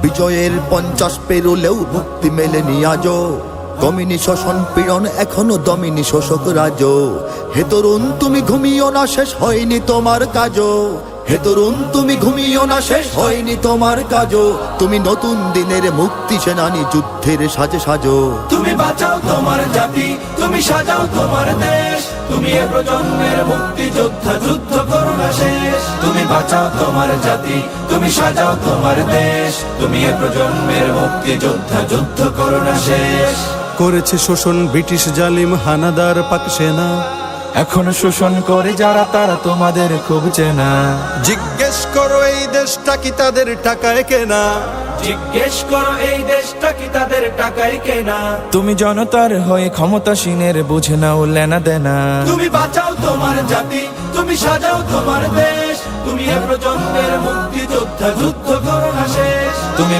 বিজয়ের 50 পেরোলেও মুক্তি মেলেনি আজও। দমিনী শোষণ পীড়ন এখনো দমিনী শোষক রাজ। হে তরুণ তুমি ঘুমিও না, শেষ হয়নি তোমার কাজও। হে তরুণ তুমি ঘুমিও না, শেষ হয়নি তোমার কাজও। তুমি নতুন দিনের মুক্তি সেনানী, যুদ্ধের সাজে সাজো। তুমি বাঁচাও তোমার জাতি, তুমি সাজাও তোমার দেশ। তুমি এ প্রজন্মের মুক্তি যোদ্ধা, যুদ্ধ করো না শেষ। তুমি বাঁচাও তোমার জাতি, তুমি সাজাও তোমার দেশ। তুমি এ প্রজন্মের মুক্তি যোদ্ধা, যুদ্ধ করো না শেষ। করেছে শোষণ ব্রিটিশ জালিম হানাদার পাক সেনা। এখনো শোষণ করে যারা, তারা তোমাদের খুব চেনা। জিজ্ঞেস করো এই দেশটা কি তাদের টাকায় কেনা। জিজ্ঞেস করো এই দেশটা কি তাদের টাকায় কেনা। তুমি জনতার হয়ে ক্ষমতাসীনের বুঝে নাও লেনা দেনা। তুমি বাঁচাও তোমার জাতি, তুমি সাজাও তোমার দেশ। তুমি এ প্রজন্মের মুক্তি যোদ্ধা, যুদ্ধ করো না শেষ। তুমি